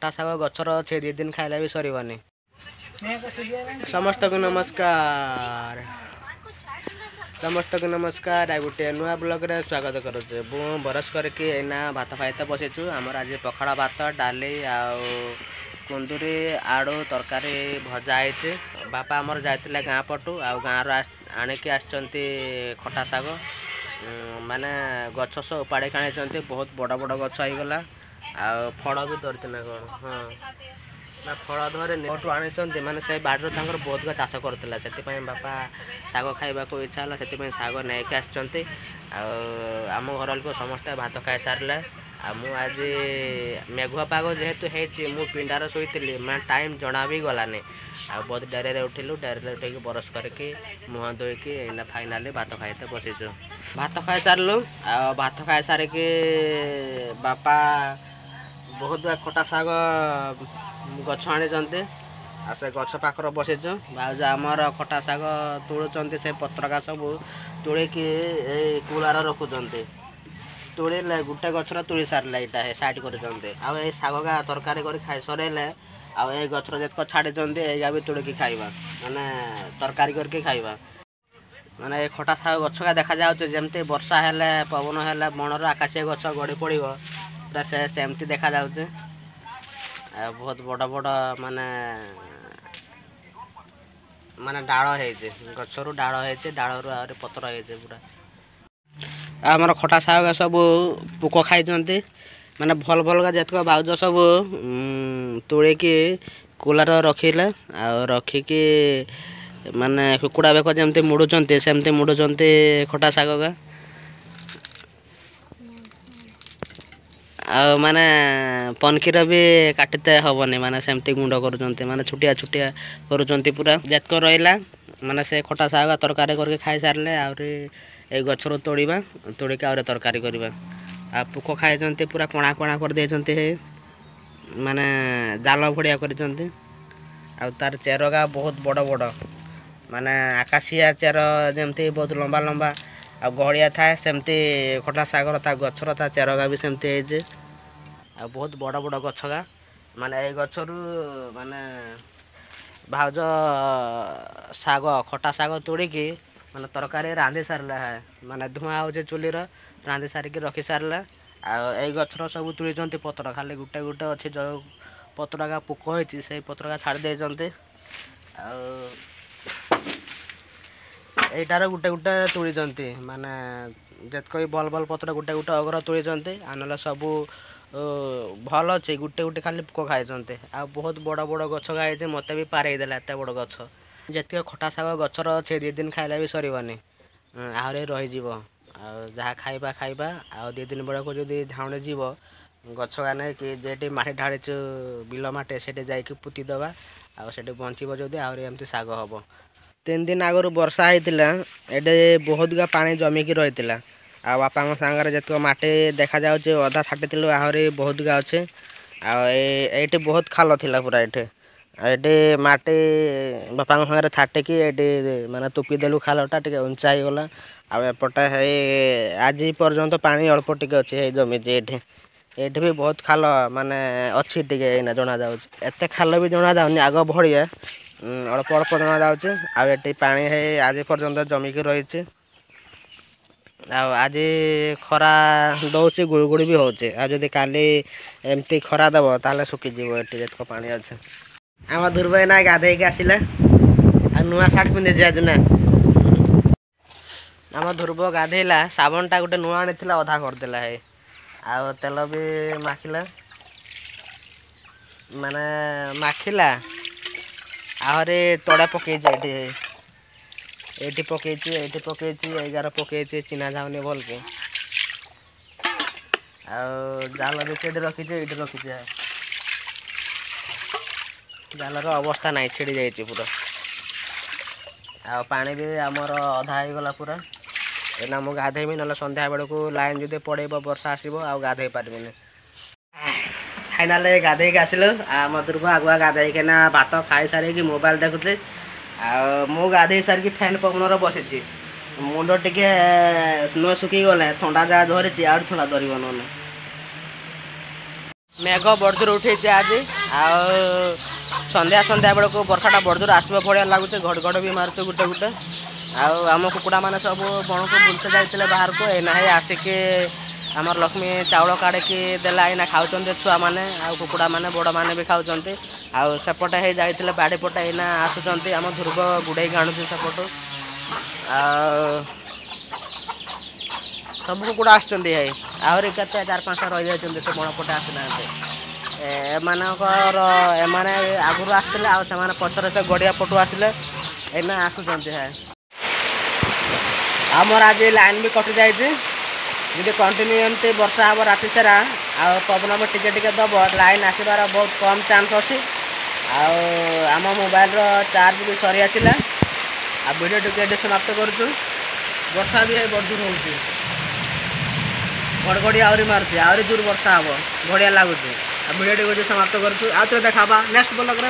खटा शाग गचर अच्छे 2 दिन खाइले भी सरबनी। समस्त को नमस्कार आ गोटे नुआ ब्लॉग रे स्वागत करुचे। मु बरस करके एना भात खाइते बसीचु। आमर आज पखाड़ा भात डाली कुंदूरी आड़ू तरकारी भजा है। बापा आमर जाते गाँ पटू आ गाँव आणिकी आसचंती खटा शाग माने गछ सब उपाड़ी खाई बहुत बड़ बड़ गछ होगला आ फल भी धरती ना कौन हाँ ना फल धरे नेटू आनी माने से बाड़ी बहुत गुआ चाष करुला से बापा शाग खाइबा को इच्छा है से शाग नहीं आसचंती आम घर लोक समस्ते भात खाई सारे आज मेघुआ पाग जेहेतु है पिंडार शोली मैं टाइम जना भी गलानी आ बहुत डेरी उठिलु डेरी उठे बरस करके मुह धोईकी एना फाइनाली भात खाइते बसीचु। भात खाई सारू आ भात खाई सारिकी बापा बहुत खटा शाग गछ आनी से गछ पाखर बसीचु। भाज आमर खटा शाग तुलुंट से पत्रका सब तुड़ीकी कूलार रखुंट तुड़े गोटे गचर तुड़ी सारे यहाँ साइड कर शाग तरकारी कर खाई सरेले आ गचर जितक छाड़ी या भी तुड़िकी खाइबा माने तरकारी करके खाइबा माने खटा शाग गछ का देखा जाउछ जेमती वर्षा हेले पवन हेले मनर आकाशीय गछ गड़ी पड़ो पूरा सेमती देखा जाउछ। बहुत बड़ बड़ माने माने डाल है गचर डाल है डाल रु पतर है पूरा आमर खटा शाग सब पोक खाई माने भल भल का जितक बाउज सब तुड़ीकी कूलार रखिले आ रखिकी माने कुकुड़ा बेक जमती मुड़ुंट सेमती मुड़ुंट खटा शाग का आ माने पनकीर भी काटते हेनी माने सेमती गुंड करुँच माने छुटिया छुटिया करुँच पूरा जितक रहा माने से खटा शाग तरकारी करके खाई सारे आहरी ए गचर तोड़वा तोड़िकी आउे तरकारी करवा आ पोक खाई पूरा कणा कणा कर दे माने जाल भड़िया कर तार चेरगा बहुत बड़ बड़ माने आकाशिया चेर जमती बहुत लंबा लंबा आ गहलिया थाए सेमती खटा शागर ता गचर ता चेरगा भी सेमती है आ बहुत बड़ बड़ गछगा माने ए गचरू माने भाउज शाग खटा शाग तोड़िकी माने तरकारी रांधि सारे है माने धुआं हो चुली रांधि सारिकी रखी सारे आई गचर सब तुड़ी पतर खाली गोटे गोटे अच्छी जो पतर का पोक होती से पतर का छाड़ दे यटार गोटे गोटे तुड़ी माने जितक बल बल पतर गोटे गोटे अगर तुड़ी आने सब भल अच्छे गोटे गोटे खाली पोक खाई आ बहुत बड़ बड़ गछ खाई मत भी पारेदेला एत बड़ गछ जितक खटा शाग गचर अच्छे 2 दिन खाइले भी सरबनी आहरी रही जहाँ खाइबा खाइबा आ 2 दिन बेलू जदि झाउणी जीव गछ का नहीं कि जेटी माटी ढाड़ीचु बिल माटे से जाकि पुतीदबा आठ बचब जदि आहरी एमती शाग हम 3 दिन आगु वर्षा होता ये बहुत गुआ पानी जमिकी रही आ बापा सांगे जितक माटी देखा जाऊे अधा छाटी आहरी बहुत गुआ अच्छे आठी बहुत खाल थी पूरा ये माटी बापा सांगे छाटिकी ये माने तुपी देलु खालटा टे उंचा गला आपटे आज पर्यंत पानी अल्प टिके अच्छे जमी ये भी बहुत खाल माने अच्छी टिके जना जात खाल भी जना जाऊनी आग भड़िया अल्प अल्प जना जाऊे आठी पानी है आज पर्यंत जमिकी रही आज खरा दौर गुड़गुड़ी भी होचे आदि काली एमती खरा दब ताले सुखीज ये पानी अच्छे आम ध्रुव ना गाधे आसला आ नुआ सार्ट पिंधे आज ना आम ध्रुव गाधेला साबुनटा गोटे नुआ आनी अधा करदेला है आ तेल भी माखिला माने माखिला आहरी तड़े पकई ये पकई एगार पकई चिन्हा जाऊनी भल के जाल भी कई रखी ये रखी जालर अवस्था नहीं छिड़ी जाइए पूरा आ पानी भी आमर अधा होगला पूरा एना मु गाधेबी ना संध्या बेलू को लाइन जदि पड़े वर्षा आसो आ गाधे पार्बी फाइनाल गाधे आसलु आम ध्रुव आगुआ गाधेना भात खाई सारे मोबाइल देखुचे मु गाधे सारिकी फैन पवन बसी मुंड टे न सुखी गले थंडा जहाँ धरी आ थंडा धरब ना मेघ बड़जोर उठे आज संध्या संध्या बेलू वर्षाटा बड़जोर आसब भाया लगुच घड़घड़ भी मारुचे गुटे गुटे आम कुकुड़ा मैंने सब बण को बुलते जाते बाहर को एना आसिक आमर लक्ष्मी चाउल काढ़ी देला एना खाऊँ छुआ मैंने कुकुड़ा मैंने बड़ मैंने भी खाऊँ सेपटे हो जाते बाड़ी पटे एना आसुँच आम ध्रुव गुड़े आणुचे सेपटू सब कुकुड़ा आहरी के 4-5टा रही जाते से बण पटे आसीना एमाने आगुरी आसते आने पचर से गड़िया पटू आसिले एना आसुँच आमर आज लाइन भी कटि जाए जी कंटिन्यू एमती वर्षा हम राति सारा पवन भी टिके दब लाइन आसबार बहुत कम चांस अच्छी आम मोबाइल चार्ज भी सरी आसला वीडियो टिके समाप्त करुँ वर्षा भी बड़जोर हो घड़घड़ी आहरी मारुचे आहरी जोर वर्षा हम बढ़िया लगुच वीडियो टिके समाप्त करुँ आउ थे देखा नेक्स्ट ब्लॉग रे।